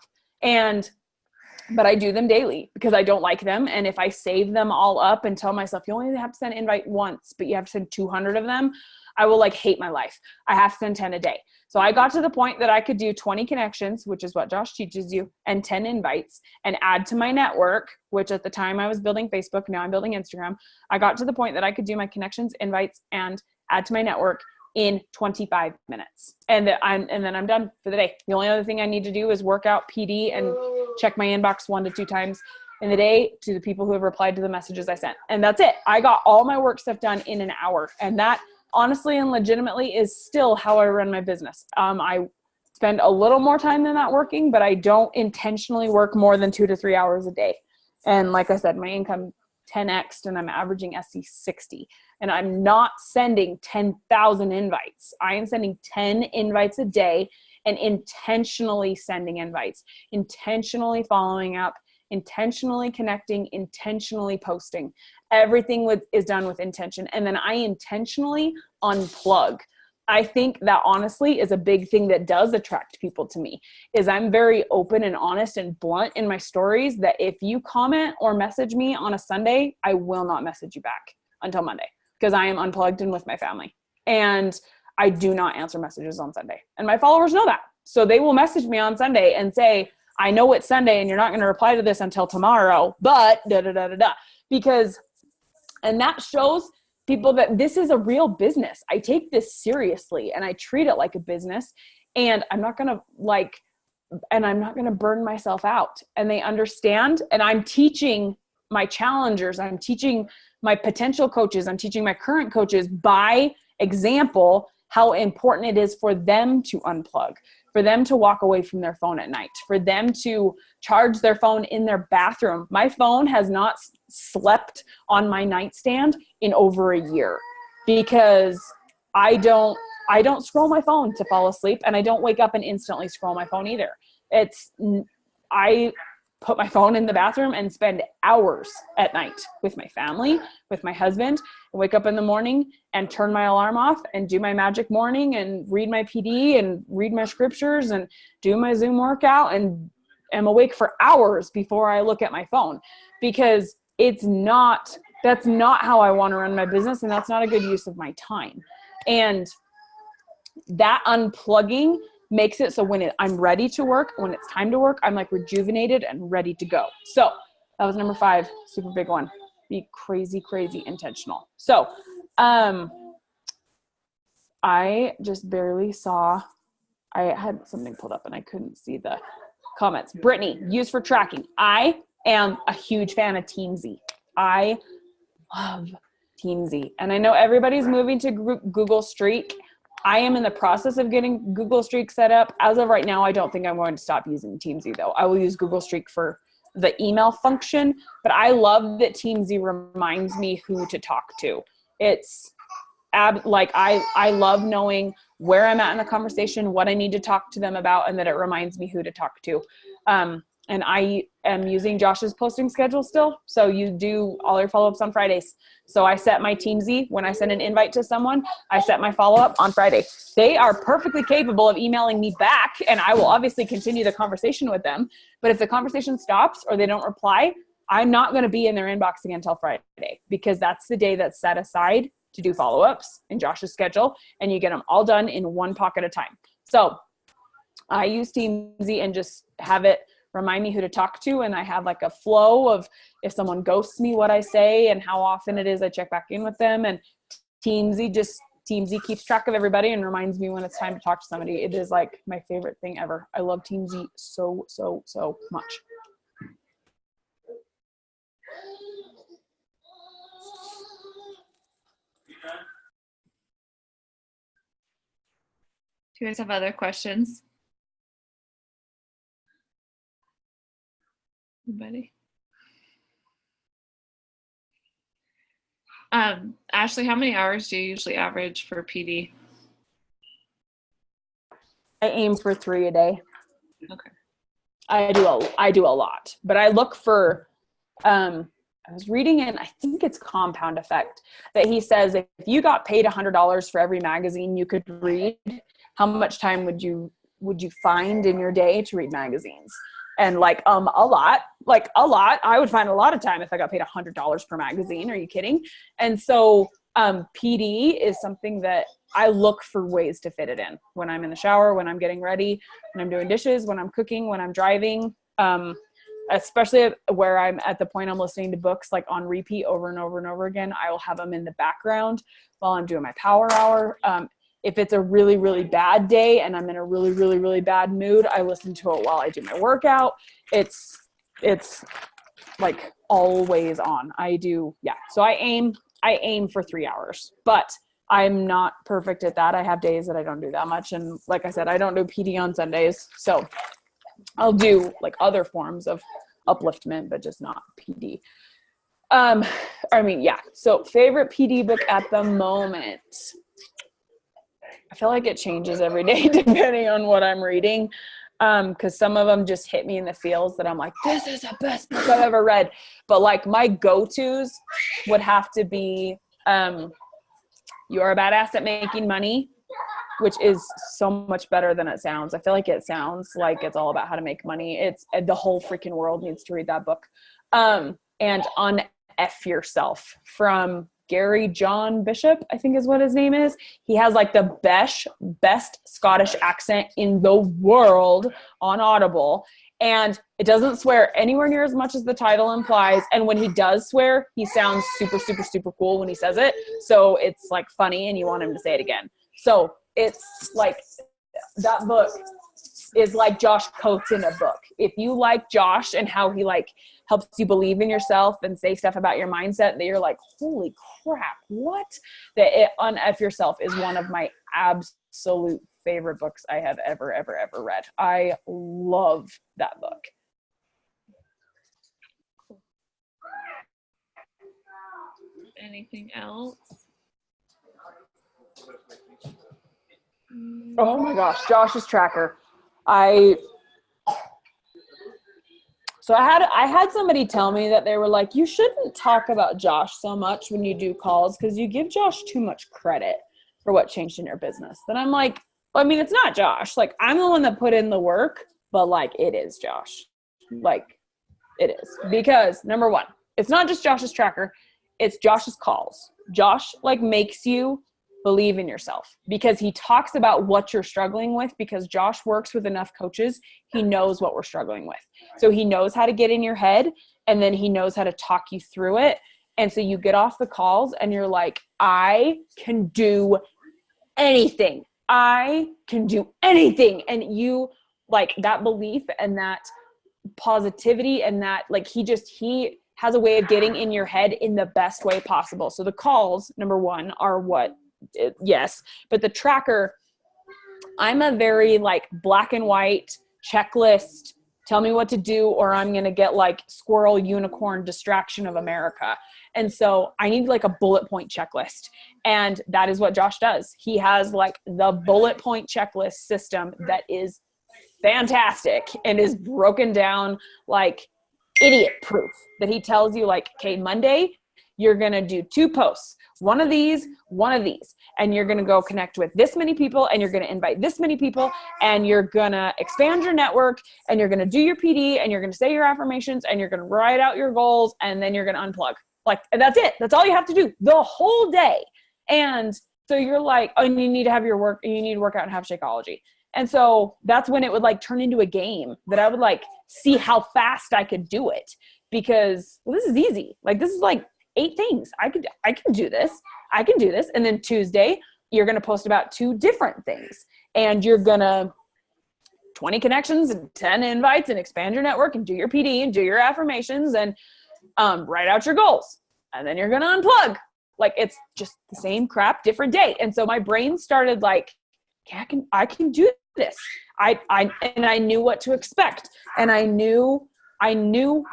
A: But I do them daily because I don't like them. And if I save them all up and tell myself, you only have to send an invite once, but you have to send 200 of them, I will like hate my life. I have to send 10 a day. So I got to the point that I could do 20 connections, which is what Josh teaches you, and 10 invites and add to my network, which at the time I was building Facebook. Now I'm building Instagram. I got to the point that I could do my connections, invites, and add to my network in 25 minutes. And then I'm done for the day. The only other thing I need to do is work out PD and check my inbox 1 to 2 times in the day to the people who have replied to the messages I sent. And that's it. I got all my work stuff done in an hour. And that honestly and legitimately is still how I run my business. I spend a little more time than that working, but I don't intentionally work more than 2 to 3 hours a day. And like I said, my income 10x and I'm averaging SC 60. And I'm not sending 10,000 invites. I am sending 10 invites a day and intentionally sending invites, intentionally following up, intentionally connecting, intentionally posting. Everything is done with intention. And then I intentionally unplug. I think that honestly is a big thing that does attract people to me, is I'm very open and honest and blunt in my stories that if you comment or message me on a Sunday, I will not message you back until Monday because I am unplugged and with my family. And I do not answer messages on Sunday. And my followers know that. So they will message me on Sunday and say, I know it's Sunday and you're not going to reply to this until tomorrow, but because, and that shows people that this is a real business. I take this seriously and I treat it like a business, and I'm not going to burn myself out. And they understand. And I'm teaching my challengers, I'm teaching my potential coaches, I'm teaching my current coaches by example how important it is for them to unplug, for them to walk away from their phone at night, for them to charge their phone in their bathroom. My phone has not slept on my nightstand in over a year because I don't scroll my phone to fall asleep, and I don't wake up and instantly scroll my phone either. I put my phone in the bathroom and spend hours at night with my family, with my husband, and wake up in the morning and turn my alarm off and do my magic morning and read my PD and read my scriptures and do my Zoom workout, and am awake for hours before I look at my phone, because that's not how I want to run my business, and that's not a good use of my time. And that unplugging makes it so when I'm ready to work, when it's time to work, I'm like rejuvenated and ready to go. So that was number 5, super big one. Be crazy, crazy intentional. So I just barely saw, I had something pulled up and I couldn't see the comments. Brittany, used for tracking. I am a huge fan of Teamzy. I love Teamzy. And I know everybody's moving to Google Streak. I am in the process of getting Google Streak set up. As of right now, I don't think I'm going to stop using Teamzy though. I will use Google Streak for the email function, but I love that Teamzy reminds me who to talk to. It's I love knowing where I'm at in the conversation, what I need to talk to them about, and that it reminds me who to talk to. And I am using Josh's posting schedule still. So you do all your follow-ups on Fridays. So I set my Teamzy when I send an invite to someone, I set my follow-up on Friday. They are perfectly capable of emailing me back, and I will obviously continue the conversation with them. But if the conversation stops or they don't reply, I'm not going to be in their inbox again until Friday, because that's the day that's set aside to do follow-ups in Josh's schedule, and you get them all done in one pocket at a time. So I use Teamzy and just have it remind me who to talk to. And I have like a flow of if someone ghosts me, what I say and how often it is I check back in with them. And Teamzy keeps track of everybody and reminds me when it's time to talk to somebody. It is like my favorite thing ever. I love Teamzy so, so, so much.
B: Do you guys have other questions? Anybody? Ashley, how many hours do you usually average for PD?
A: I aim for 3 a day.
B: Okay.
A: I do a lot, but I look for, I was reading in, I think it's Compound Effect, that he says if you got paid $100 for every magazine you could read, how much time would you find in your day to read magazines? And a lot. I would find a lot of time if I got paid $100 per magazine. Are you kidding? And so PD is something that I look for ways to fit it in when I'm in the shower, when I'm getting ready, when I'm doing dishes, when I'm cooking, when I'm driving, especially where I'm at the point I'm listening to books like on repeat over and over and over again. I will have them in the background while I'm doing my power hour. If it's a really, really bad day and I'm in a really, really, really bad mood, I listen to it while I do my workout. It's like always on. So I aim for 3 hours, but I'm not perfect at that. I have days that I don't do that much. And like I said, I don't do PD on Sundays. So I'll do like other forms of upliftment, but just not PD. So favorite PD book at the moment. I feel like it changes every day depending on what I'm reading. Because some of them just hit me in the feels that I'm like, this is the best book I've ever read. But like my go-tos would have to be You Are a Badass at Making Money, which is so much better than it sounds. I feel like it sounds like it's all about how to make money. It's the whole freaking world needs to read that book. And Un-F Yourself from Gary John Bishop, I think is what his name is. He has like the best Scottish accent in the world on Audible. And it doesn't swear anywhere near as much as the title implies. And when he does swear, he sounds super, super, super cool when he says it. So it's like funny and you want him to say it again. So it's like that book is like Josh Coates in a book. If you like Josh and how he like helps you believe in yourself and say stuff about your mindset that you're like, holy crap, what? That Un-F Yourself is one of my absolute favorite books I have ever read. I love that book.
B: Anything else?
A: Oh my gosh, Josh's tracker. I had somebody tell me that they were like, you shouldn't talk about Josh so much when you do calls because you give Josh too much credit for what changed in your business. Then I'm like, well, I mean, it's not Josh. Like, I'm the one that put in the work, but like, it is Josh. Like, it is. Because number one, it's not just Josh's tracker. It's Josh's calls. Josh like makes you believe in yourself because he talks about what you're struggling with, because Josh works with enough coaches. He knows what we're struggling with. So he knows how to get in your head, and then he knows how to talk you through it. And so you get off the calls and you're like, I can do anything. I can do anything. And you like that belief and that positivity and that like he has a way of getting in your head in the best way possible. So the calls, number one, are what, yes, but the tracker, I'm a very like black and white checklist, tell me what to do or I'm going to get like squirrel unicorn distraction of America. And so I need like a bullet point checklist. And that is what Josh does. He has like the bullet point checklist system that is fantastic and is broken down like idiot proof, that he tells you like, okay, Monday, you're going to do 2 posts, one of these, and you're going to go connect with this many people and you're going to invite this many people and you're going to expand your network and you're going to do your PD and you're going to say your affirmations and you're going to write out your goals and then you're going to unplug. Like, that's it. That's all you have to do the whole day. And so you're like, oh, and you need to have your work, you need to work out and have Shakeology. And so that's when it would like turn into a game that I would like see how fast I could do it, because well, this is easy. Like, this is like 8 things. I can do this. I can do this. And then Tuesday, you're going to post about 2 different things and you're going to 20 connections and 10 invites and expand your network and do your PD and do your affirmations and write out your goals. And then you're going to unplug. Like, it's just the same crap, different day. And so my brain started like, okay, I can do this. I knew what to expect, and I knew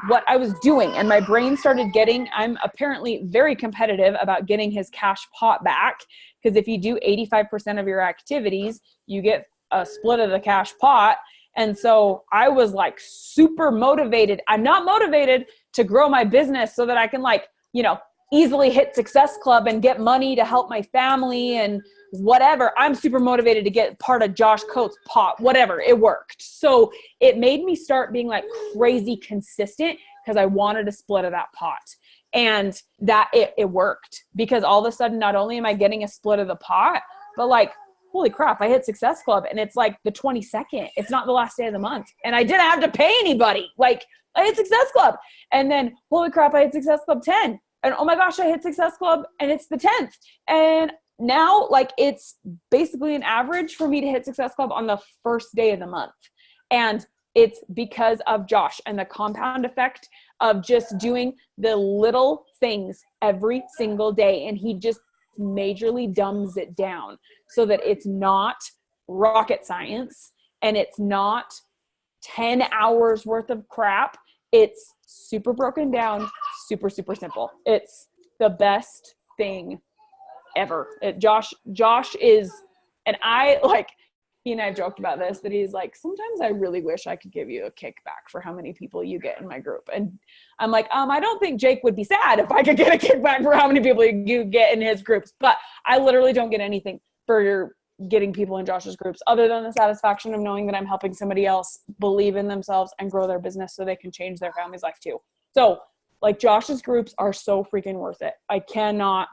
A: what I was doing, and my brain started getting, I'm apparently very competitive about getting his cash pot back, because if you do 85% of your activities, you get a split of the cash pot. And so I was like super motivated. I'm not motivated to grow my business so that I can like, easily hit Success Club and get money to help my family and whatever. I'm super motivated to get part of Josh Coates' pot, whatever. It worked. So it made me start being like crazy consistent because I wanted a split of that pot. And that it worked, because all of a sudden, not only am I getting a split of the pot, but like, holy crap, I hit Success Club and it's like the 22nd. It's not the last day of the month. And I didn't have to pay anybody. Like, I hit Success Club. And then, holy crap, I hit Success Club 10. And oh my gosh, I hit Success Club and it's the 10th. And now like it's basically an average for me to hit Success Club on the first day of the month. And it's because of Josh and the compound effect of just doing the little things every single day. And he just majorly dumbs it down so that it's not rocket science and it's not 10 hours worth of crap. It's super broken down, super, super simple. It's the best thing ever. Josh is, and I like, he and I joked about this, that he's like, sometimes I really wish I could give you a kickback for how many people you get in my group. And I'm like, I don't think Jake would be sad if I could get a kickback for how many people you get in his groups. But I literally don't get anything for getting people in Josh's groups other than the satisfaction of knowing that I'm helping somebody else believe in themselves and grow their business so they can change their family's life too. So like Josh's groups are so freaking worth it. I cannot,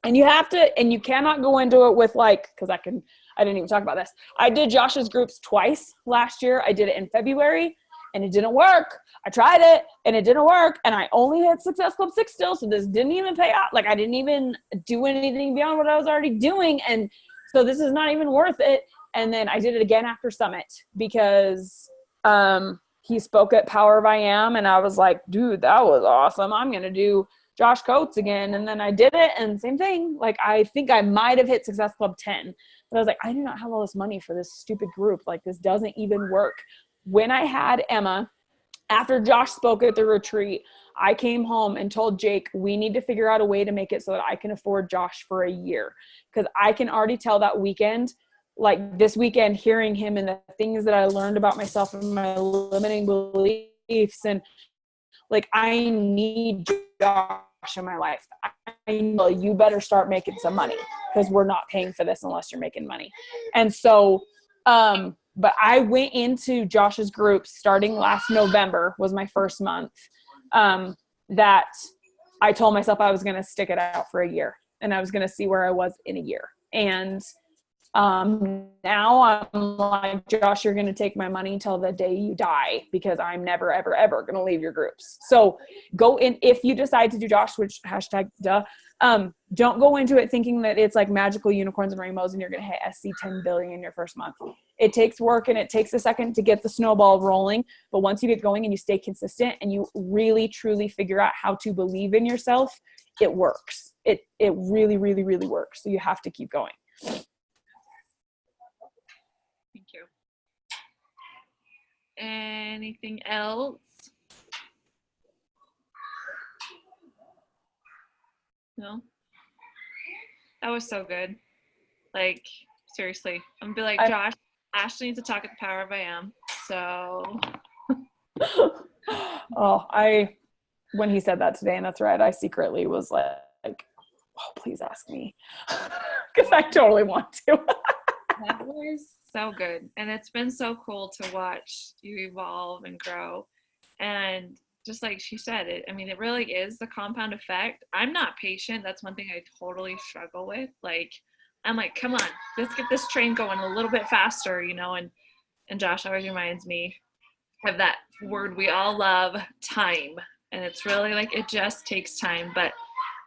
A: and you cannot go into it with like, cause I didn't even talk about this. I did Josh's groups twice last year. I did it in February and it didn't work. I tried it and it didn't work. And I only hit Success Club 6 still. So this didn't even pay out. Like I didn't even do anything beyond what I was already doing. And so this is not even worth it. And then I did it again after Summit because he spoke at Power of I Am, and I was like, dude, that was awesome. I'm going to do Josh Coates again. And then I did it, and same thing. Like, I think I might have hit Success Club 10, but I was like, I do not have all this money for this stupid group. Like, this doesn't even work. When I had Emma, after Josh spoke at the retreat, I came home and told Jake, we need to figure out a way to make it so that I can afford Josh for a year. Because I can already tell that weekend, like this weekend, hearing him and the things that I learned about myself and my limiting beliefs, and like, I need Josh in my life. I know you better start making some money, because we're not paying for this unless you're making money. And so, but I went into Josh's group starting last November, was my first month, that I told myself I was going to stick it out for a year, and I was going to see where I was in a year. And now I'm like, Josh, you're going to take my money till the day you die, because I'm never, ever, ever going to leave your groups. So go in, if you decide to do Josh, which hashtag duh, don't go into it thinking that it's like magical unicorns and rainbows and you're going to hit SC 10 billion in your first month. It takes work, and it takes a second to get the snowball rolling. But once you get going and you stay consistent and you really, truly figure out how to believe in yourself, it works. It really, really, really works. So you have to keep going.
B: Thank you. Anything else? No? That was so good. Like, seriously. I'm gonna be like, Josh, Ashley needs to talk at the Power of I Am. So.
A: When he said that today, and that's right, I secretly was like, oh, please ask me. Because I totally want to.
B: That was so good. And it's been so cool to watch you evolve and grow. And just like she said, it really is the compound effect. I'm not patient. That's one thing I totally struggle with. Like, I'm like, come on, let's get this train going a little bit faster, and Josh always reminds me of that word we all love, time. And it's really like, it just takes time. But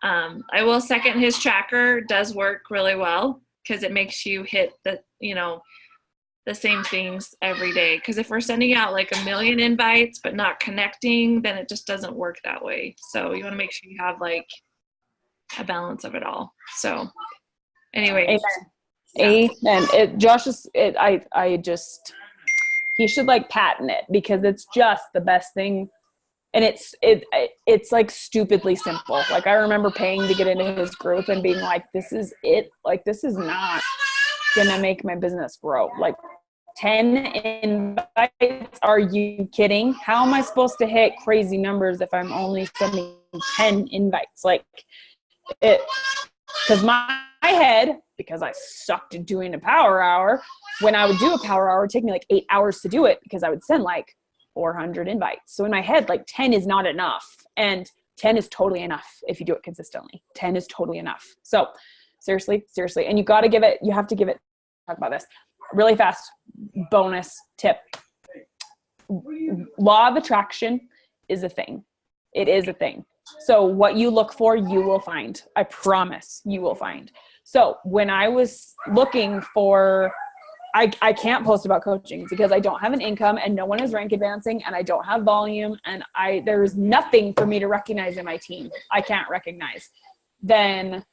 B: I will second his tracker does work really well, because it makes you hit the same things every day. Because if we're sending out like 1 million invites but not connecting, then it just doesn't work that way. So you want to make sure you have like a balance of it all. So anyway.
A: Amen. He should like patent it, because it's just the best thing. And it's like stupidly simple. Like, I remember paying to get into his group and being like, this is it. Like, this is not gonna make my business grow. Like, 10 invites? Are you kidding? How am I supposed to hit crazy numbers if I'm only sending 10 invites? Like, because my head, because I sucked at doing a power hour, when I would do a power hour, it would take me like 8 hours to do it, because I would send like 400 invites. So in my head, like 10 is not enough, and 10 is totally enough if you do it consistently. 10 is totally enough. So seriously. And you have to give it, talk about this really fast. Bonus tip. Law of attraction is a thing. It is a thing. So what you look for, you will find. I promise you will find. So when I was looking for, I can't post about coaching because I don't have an income and no one is rank advancing and I don't have volume and there's nothing for me to recognize in my team. I can't recognize. Then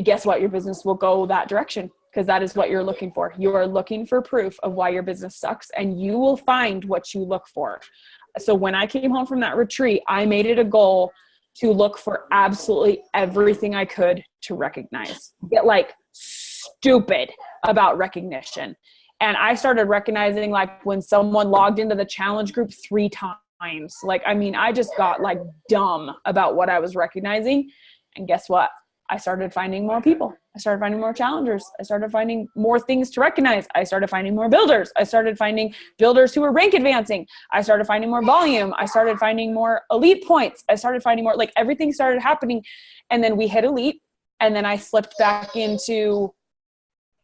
A: guess what? Your business will go that direction, because that is what you're looking for. You are looking for proof of why your business sucks, and you will find what you look for. So when I came home from that retreat, I made it a goal to look for absolutely everything I could to recognize. Get like stupid about recognition. And I started recognizing like when someone logged into the challenge group 3 times. Like, I mean, I just got like dumb about what I was recognizing. And guess what? I started finding more people. I started finding more challengers. I started finding more things to recognize. I started finding more builders. I started finding builders who were rank advancing. I started finding more volume. I started finding more elite points. I started finding more, like everything started happening. And then we hit elite. And then I slipped back into,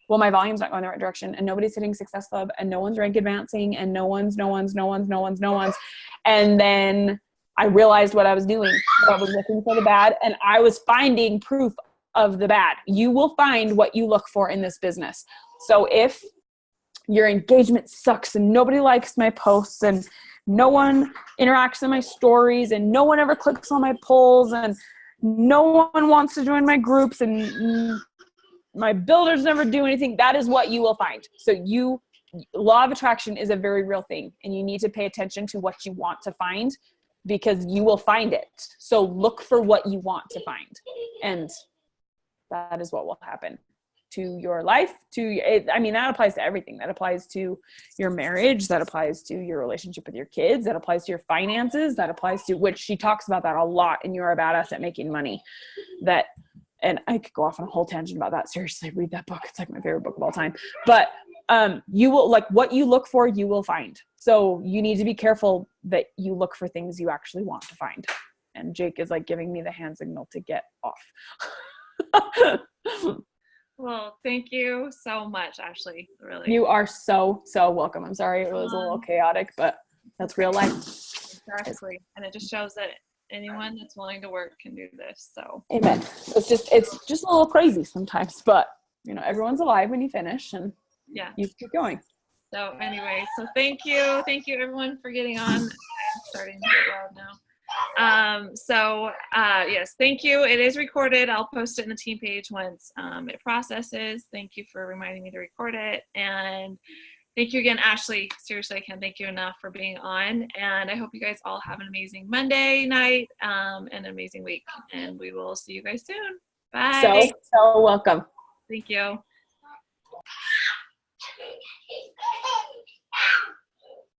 A: well, my volume's not going the right direction and nobody's hitting Success Club and no one's rank advancing and no one's. And then I realized what I was doing. I was looking for the bad and I was finding proof of the bad. You will find what you look for in this business. So if your engagement sucks and nobody likes my posts and no one interacts in my stories and no one ever clicks on my polls and no one wants to join my groups and my builders never do anything. That is what you will find. So law of attraction is a very real thing, and you need to pay attention to what you want to find, because you will find it. So look for what you want to find, and that is what will happen to your life. That applies to everything. That applies to your marriage. That applies to your relationship with your kids. That applies to your finances. That applies to, which she talks about that a lot in You're a Badass at Making Money. And I could go off on a whole tangent about that. Seriously, read that book. It's like my favorite book of all time. But you will, like, what you look for, you will find. So you need to be careful that you look for things you actually want to find. And Jake is like giving me the hand signal to get off.
B: Well, thank you so much, Ashley. Really.
A: You are so, so welcome. I'm sorry it was a little chaotic, but that's real life.
B: Exactly. And it just shows that anyone that's willing to work can do this. So
A: amen. It's just a little crazy sometimes, but everyone's alive when you finish, and you keep going.
B: So anyway, so thank you everyone for getting on. I'm starting to get loud now. Yes, thank you. It is recorded. I'll post it in the team page once it processes. Thank you for reminding me to record it. And thank you again, Ashley. Seriously, I can't thank you enough for being on. And I hope you guys all have an amazing Monday night and an amazing week. And we will see you guys soon. Bye.
A: So welcome.
B: Thank you.